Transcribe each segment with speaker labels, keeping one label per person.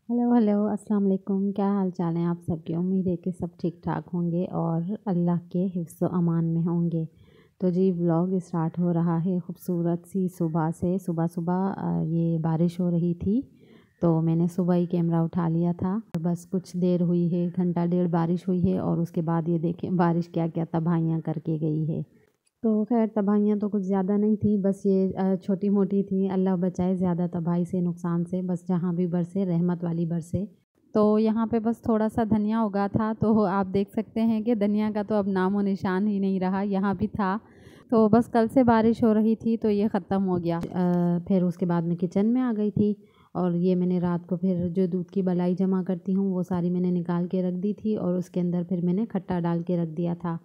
Speaker 1: Hello hello अस्सलाम वालेकुम। क्या हाल चाल है आप सबके। उम्मीद है कि सब ठीक ठाक होंगे और अल्लाह के हिफ्ज़ अमान में होंगे। तो जी व्लॉग स्टार्ट हो रहा है खूबसूरत सी सुबह से। सुबह सुबह ये बारिश हो रही थी तो मैंने सुबह ही कैमरा उठा लिया था और बस कुछ देर हुई है, घंटा डेढ़ बारिश हुई है और उसके बाद ये देखें बारिश क्या क्या तबाहियाँ करके गई है। तो ख़ैर तबाहियाँ तो कुछ ज़्यादा नहीं थी, बस ये छोटी मोटी थी। अल्लाह बचाए ज़्यादा तबाही से, नुकसान से। बस जहाँ भी बरसे रहमत वाली बरसे। तो यहाँ पे बस थोड़ा सा धनिया उगा था तो आप देख सकते हैं कि धनिया का तो अब नामो निशान ही नहीं रहा। यहाँ भी था तो बस कल से बारिश हो रही थी तो ये ख़त्म हो गया। फिर उसके बाद मैं किचन में आ गई थी और ये मैंने रात को फिर जो दूध की बलाई जमा करती हूँ वो सारी मैंने निकाल के रख दी थी और उसके अंदर फिर मैंने खट्टा डाल के रख दिया था।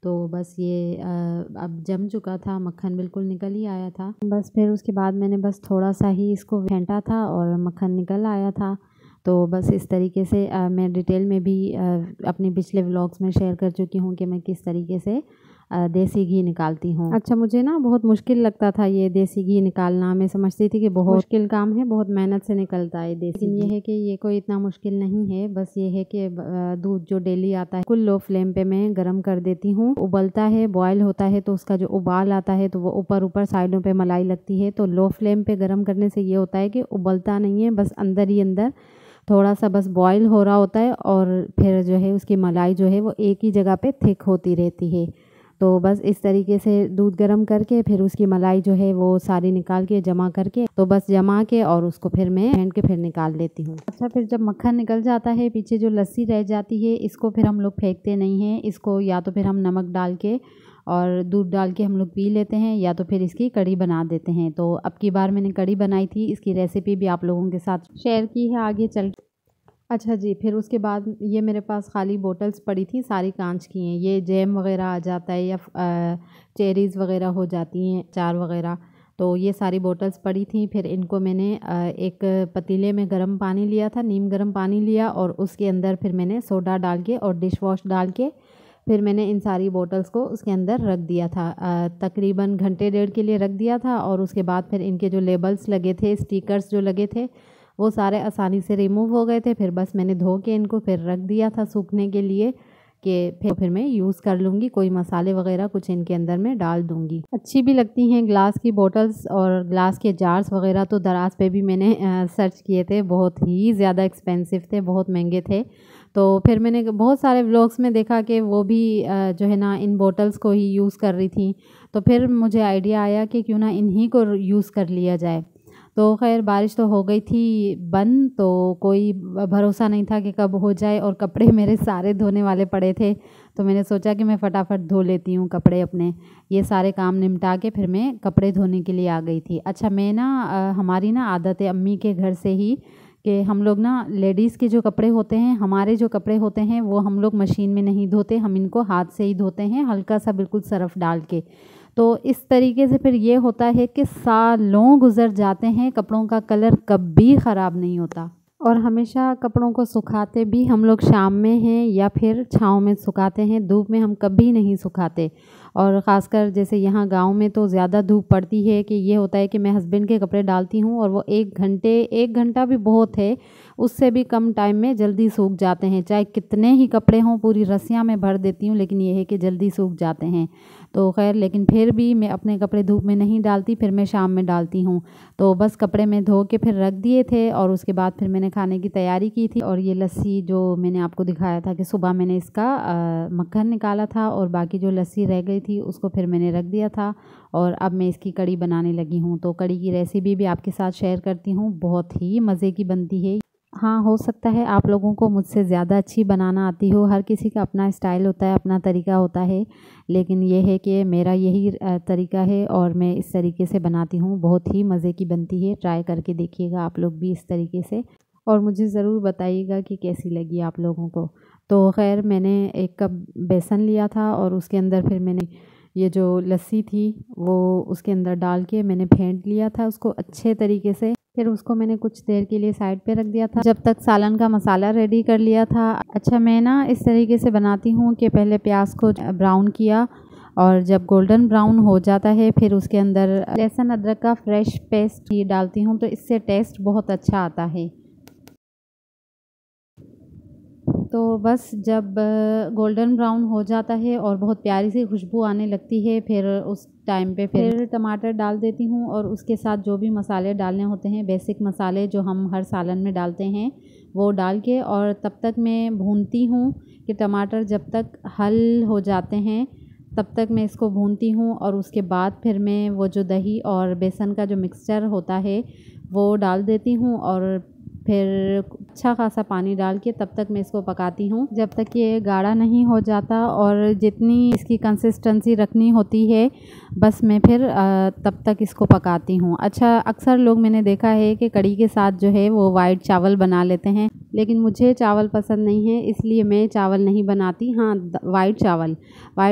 Speaker 1: तो बस ये अब जम चुका था, मक्खन बिल्कुल निकल ही आया था। बस फिर उसके बाद मैंने बस थोड़ा सा ही इसको फेंटा था और मक्खन निकल आया था। तो बस इस तरीके से मैं डिटेल में भी अपने पिछले व्लॉग्स में शेयर कर चुकी हूँ कि मैं किस तरीके से देसी घी निकालती हूँ। अच्छा मुझे ना बहुत मुश्किल लगता था ये देसी घी निकालना। मैं समझती थी कि बहुत मुश्किल काम है, बहुत मेहनत से निकलता है देसी घी। ये है कि ये कोई इतना मुश्किल नहीं है। बस ये है कि दूध जो डेली आता है कुल लो फ्लेम पे मैं गर्म कर देती हूँ। उबलता है, बॉयल होता है तो उसका जो उबाल आता है तो वो ऊपर ऊपर साइडों पे मलाई लगती है। तो लो फ्लेम पे गर्म करने से ये होता है कि उबलता नहीं है, बस अंदर ही अंदर थोड़ा सा बस बॉयल हो रहा होता है और फिर जो है उसकी मलाई जो है वो एक ही जगह पे थिक होती रहती है। तो बस इस तरीके से दूध गर्म करके फिर उसकी मलाई जो है वो सारी निकाल के जमा करके तो बस जमा के और उसको फिर मैं फेंट के फिर निकाल लेती हूँ। अच्छा फिर जब मक्खन निकल जाता है, पीछे जो लस्सी रह जाती है इसको फिर हम लोग फेंकते नहीं हैं। इसको या तो फिर हम नमक डाल के और दूध डाल के हम लोग पी लेते हैं या तो फिर इसकी कड़ी बना देते हैं। तो अब की बार मैंने कड़ी बनाई थी, इसकी रेसिपी भी आप लोगों के साथ शेयर की है आगे चल। अच्छा जी, फिर उसके बाद ये मेरे पास खाली बोतल्स पड़ी थी, सारी कांच की हैं। ये जैम वगैरह आ जाता है या चेरीज़ वगैरह हो जाती हैं, अचार वगैरह। तो ये सारी बोतल्स पड़ी थी। फिर इनको मैंने एक पतीले में गर्म पानी लिया था, नीम गर्म पानी लिया और उसके अंदर फिर मैंने सोडा डाल के और डिश वॉश डाल के फिर मैंने इन सारी बोतल्स को उसके अंदर रख दिया था। तकरीबन घंटे डेढ़ के लिए रख दिया था और उसके बाद फिर इनके जो लेबल्स लगे थे, स्टिकर्स जो लगे थे वो सारे आसानी से रिमूव हो गए थे। फिर बस मैंने धो के इनको फिर रख दिया था सूखने के लिए कि फिर मैं यूज़ कर लूँगी, कोई मसाले वगैरह कुछ इनके अंदर मैं डाल दूँगी। अच्छी भी लगती हैं ग्लास की बोतल्स और ग्लास के जार्स वगैरह। तो दराज पे भी मैंने सर्च किए थे, बहुत ही ज़्यादा एक्सपेंसिव थे, बहुत महंगे थे। तो फिर मैंने बहुत सारे व्लॉग्स में देखा कि वो भी जो है ना इन बोतल्स को ही यूज़ कर रही थी। तो फिर मुझे आइडिया आया कि क्यों ना इन्हीं को यूज़ कर लिया जाए। तो खैर बारिश तो हो गई थी बंद, तो कोई भरोसा नहीं था कि कब हो जाए और कपड़े मेरे सारे धोने वाले पड़े थे। तो मैंने सोचा कि मैं फटाफट धो लेती हूँ कपड़े अपने। ये सारे काम निपटा के फिर मैं कपड़े धोने के लिए आ गई थी। अच्छा मैं ना हमारी ना आदत है अम्मी के घर से ही कि हम लोग ना लेडीज़ के जो कपड़े होते हैं, हमारे जो कपड़े होते हैं वो हम लोग मशीन में नहीं धोते, हम इनको हाथ से ही धोते हैं, हल्का सा बिल्कुल सरफ़ डाल के। तो इस तरीके से फिर ये होता है कि सालों गुजर जाते हैं, कपड़ों का कलर कभी ख़राब नहीं होता। और हमेशा कपड़ों को सुखाते भी हम लोग शाम में हैं या फिर छाँव में सुखाते हैं, धूप में हम कभी नहीं सुखाते। और ख़ासकर जैसे यहाँ गांव में तो ज़्यादा धूप पड़ती है कि ये होता है कि मैं हस्बैंड के कपड़े डालती हूँ और वो 1 घंटा भी बहुत है, उससे भी कम टाइम में जल्दी सूख जाते हैं। चाहे कितने ही कपड़े हों, पूरी रस्सियाँ में भर देती हूँ लेकिन ये है कि जल्दी सूख जाते हैं। तो खैर लेकिन फिर भी मैं अपने कपड़े धूप में नहीं डालती, फिर मैं शाम में डालती हूँ। तो बस कपड़े में धो के फिर रख दिए थे और उसके बाद फिर मैंने खाने की तैयारी की थी। और ये लस्सी जो मैंने आपको दिखाया था कि सुबह मैंने इसका मक्खन निकाला था और बाकी जो लस्सी रह गई थी उसको फिर मैंने रख दिया था और अब मैं इसकी कड़ी बनाने लगी हूँ। तो कड़ी की रेसिपी भी आपके साथ शेयर करती हूँ, बहुत ही मज़े की बनती है। हाँ, हो सकता है आप लोगों को मुझसे ज़्यादा अच्छी बनाना आती हो, हर किसी का अपना स्टाइल होता है, अपना तरीका होता है। लेकिन ये है कि मेरा यही तरीका है और मैं इस तरीके से बनाती हूँ, बहुत ही मज़े की बनती है। ट्राई करके देखिएगा आप लोग भी इस तरीके से और मुझे ज़रूर बताइएगा कि कैसी लगी आप लोगों को। तो खैर मैंने 1 कप बेसन लिया था और उसके अंदर फिर मैंने ये जो लस्सी थी वो उसके अंदर डाल के मैंने फेंट लिया था उसको अच्छे तरीके से। फिर उसको मैंने कुछ देर के लिए साइड पे रख दिया था जब तक सालन का मसाला रेडी कर लिया था। अच्छा मैं ना इस तरीके से बनाती हूँ कि पहले प्याज को ब्राउन किया और जब गोल्डन ब्राउन हो जाता है फिर उसके अंदर लहसुन अदरक का फ्रेश पेस्ट ही डालती हूँ, तो इससे टेस्ट बहुत अच्छा आता है। तो बस जब गोल्डन ब्राउन हो जाता है और बहुत प्यारी सी खुशबू आने लगती है, फिर उस टाइम पे फिर टमाटर डाल देती हूँ और उसके साथ जो भी मसाले डालने होते हैं, बेसिक मसाले जो हम हर सालन में डालते हैं, वो डाल के और तब तक मैं भूनती हूँ कि टमाटर जब तक हल हो जाते हैं तब तक मैं इसको भूनती हूँ। और उसके बाद फिर मैं वो जो दही और बेसन का जो मिक्सचर होता है वो डाल देती हूँ और फिर अच्छा खासा पानी डाल के तब तक मैं इसको पकाती हूँ जब तक ये गाढ़ा नहीं हो जाता। और जितनी इसकी कंसिस्टेंसी रखनी होती है बस मैं फिर तब तक इसको पकाती हूँ। अच्छा, अक्सर लोग मैंने देखा है कि कढ़ी के साथ जो है वो वाइट चावल बना लेते हैं, लेकिन मुझे चावल पसंद नहीं है इसलिए मैं चावल नहीं बनाती। हाँ, वाइट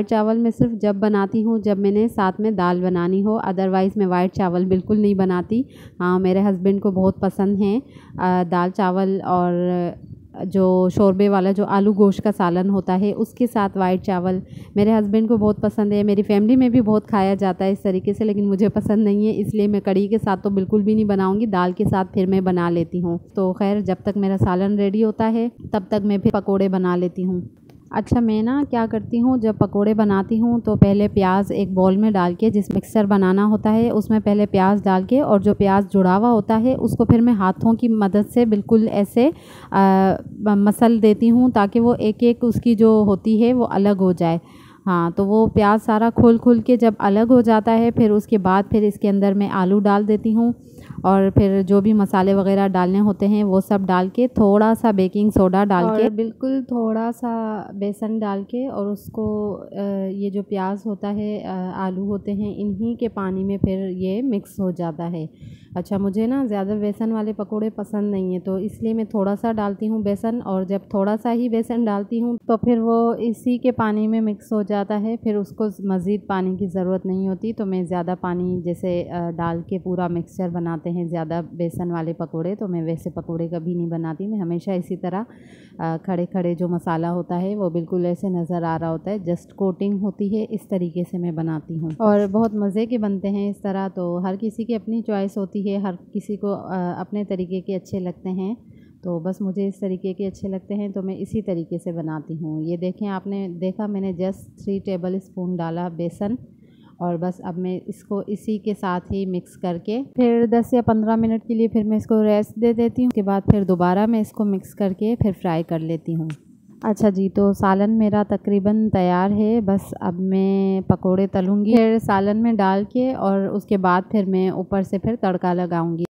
Speaker 1: चावल मैं सिर्फ जब बनाती हूँ जब मैंने साथ में दाल बनानी हो, अदरवाइज़ मैं वाइट चावल बिल्कुल नहीं बनाती। हाँ, मेरे हस्बैंड को बहुत पसंद है दाल चावल और जो शोरबे वाला जो आलू गोश्त का सालन होता है उसके साथ वाइट चावल मेरे हस्बैंड को बहुत पसंद है। मेरी फैमिली में भी बहुत खाया जाता है इस तरीके से, लेकिन मुझे पसंद नहीं है इसलिए मैं कढ़ी के साथ तो बिल्कुल भी नहीं बनाऊंगी, दाल के साथ फिर मैं बना लेती हूँ। तो खैर, जब तक मेरा सालन रेडी होता है तब तक मैं फिर पकोड़े बना लेती हूँ। अच्छा, मैं ना क्या करती हूँ, जब पकोड़े बनाती हूँ तो पहले प्याज एक बॉल में डाल के, जिस मिक्सर बनाना होता है उसमें पहले प्याज डाल के और जो प्याज जुड़ा हुआ होता है उसको फिर मैं हाथों की मदद से बिल्कुल ऐसे मसल देती हूँ ताकि वो एक एक उसकी जो होती है वो अलग हो जाए। हाँ, तो वो प्याज सारा खुल के जब अलग हो जाता है फिर उसके बाद फिर इसके अंदर मैं आलू डाल देती हूँ और फिर जो भी मसाले वगैरह डालने होते हैं वो सब डाल के, थोड़ा सा बेकिंग सोडा डाल के, बिल्कुल थोड़ा सा बेसन डाल के और उसको ये जो प्याज होता है, आलू होते हैं, इन्हीं के पानी में फिर ये मिक्स हो जाता है। अच्छा, मुझे ना ज़्यादा बेसन वाले पकोड़े पसंद नहीं है तो इसलिए मैं थोड़ा सा डालती हूँ बेसन, और जब थोड़ा सा ही बेसन डालती हूँ तो फिर वो इसी के पानी में मिक्स हो जाता है, फिर उसको मज़ीद पानी की ज़रूरत नहीं होती। तो मैं ज़्यादा पानी जैसे डाल के पूरा मिक्सचर बनाते हैं ज़्यादा बेसन वाले पकोड़े, तो मैं वैसे पकोड़े कभी नहीं बनाती। मैं हमेशा इसी तरह खड़े खड़े जो मसाला होता है वो बिल्कुल ऐसे नज़र आ रहा होता है, जस्ट कोटिंग होती है, इस तरीके से मैं बनाती हूँ और बहुत मज़े के बनते हैं इस तरह। तो हर किसी की अपनी चॉइस होती है, हर किसी को अपने तरीके के अच्छे लगते हैं, तो बस मुझे इस तरीके के अच्छे लगते हैं तो मैं इसी तरीके से बनाती हूँ। ये देखें, आपने देखा मैंने जस्ट 3 टेबल स्पून डाला बेसन और बस अब मैं इसको इसी के साथ ही मिक्स करके फिर 10 या 15 मिनट के लिए फिर मैं इसको रेस्ट दे देती हूँ। उसके बाद फिर दोबारा मैं इसको मिक्स करके फिर फ्राई कर लेती हूँ। अच्छा जी, तो सालन मेरा तकरीबन तैयार है, बस अब मैं पकोड़े तलूँगी फिर सालन में डाल के और उसके बाद फिर मैं ऊपर से फिर तड़का लगाऊँगी।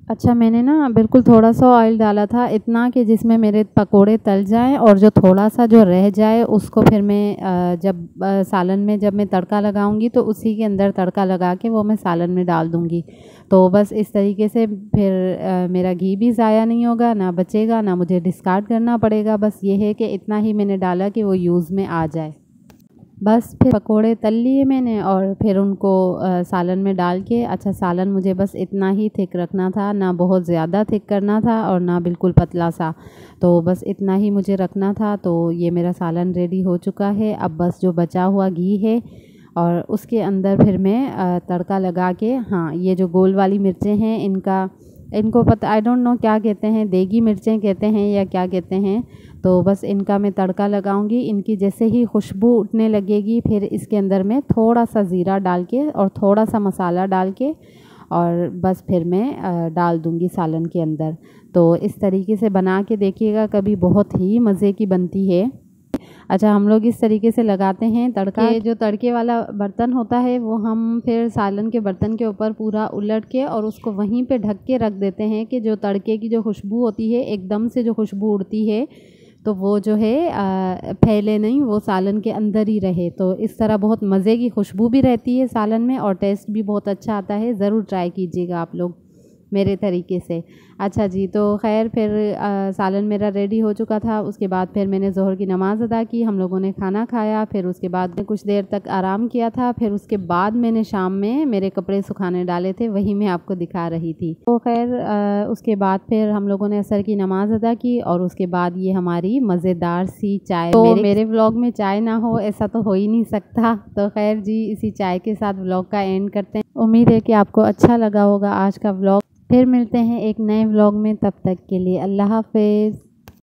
Speaker 1: अच्छा, मैंने ना बिल्कुल थोड़ा सा ऑयल डाला था, इतना कि जिसमें मेरे पकोड़े तल जाएं और जो थोड़ा सा जो रह जाए उसको फिर मैं जब सालन में जब मैं तड़का लगाऊंगी तो उसी के अंदर तड़का लगा के वो मैं सालन में डाल दूंगी। तो बस इस तरीके से फिर मेरा घी भी ज़ाया नहीं होगा, ना बचेगा, ना मुझे डिस्कार्ड करना पड़ेगा। बस ये है कि इतना ही मैंने डाला कि वो यूज़ में आ जाए। बस फिर पकोड़े तल लिए मैंने और फिर उनको सालन में डाल के, अच्छा सालन मुझे बस इतना ही थिक रखना था, ना बहुत ज़्यादा थिक करना था और ना बिल्कुल पतला सा, तो बस इतना ही मुझे रखना था। तो ये मेरा सालन रेडी हो चुका है। अब बस जो बचा हुआ घी है और उसके अंदर फिर मैं तड़का लगा के, हाँ ये जो गोल वाली मिर्चें हैं इनको पता, आई डोंट नो क्या कहते हैं, देगी मिर्चें कहते हैं या क्या कहते हैं, तो बस इनका मैं तड़का लगाऊंगी। इनकी जैसे ही खुशबू उठने लगेगी फिर इसके अंदर मैं थोड़ा सा ज़ीरा डाल के और थोड़ा सा मसाला डाल के और बस फिर मैं डाल दूंगी सालन के अंदर। तो इस तरीके से बना के देखिएगा कभी, बहुत ही मज़े की बनती है। अच्छा, हम लोग इस तरीके से लगाते हैं तड़का। ये जो तड़के वाला बर्तन होता है वो हम फिर सालन के बर्तन के ऊपर पूरा उलट के और उसको वहीं पे ढक के रख देते हैं कि जो तड़के की जो खुशबू होती है, एकदम से जो खुशबू उड़ती है तो वो जो है फैले नहीं, वो सालन के अंदर ही रहे। तो इस तरह बहुत मज़े की खुशबू भी रहती है सालन में और टेस्ट भी बहुत अच्छा आता है। ज़रूर ट्राई कीजिएगा आप लोग। मेरे तरीके से। अच्छा जी, तो खैर फिर सालन मेरा रेडी हो चुका था। उसके बाद फिर मैंने ज़ोहर की नमाज़ अदा की, हम लोगों ने खाना खाया, फिर उसके बाद कुछ देर तक आराम किया था। फिर उसके बाद मैंने शाम में मेरे कपड़े सुखाने डाले थे, वही मैं आपको दिखा रही थी। तो खैर उसके बाद फिर हम लोगों ने असर की नमाज़ अदा की और उसके बाद ये हमारी मज़ेदार सी चाय। तो मेरे व्लॉग में चाय ना हो ऐसा तो हो ही नहीं सकता। तो खैर जी, इसी चाय के साथ व्लॉग का एंड करते हैं। उम्मीद है कि आपको अच्छा लगा होगा आज का व्लॉग। फिर मिलते हैं एक नए व्लॉग में, तब तक के लिए अल्लाह हाफ़िज़।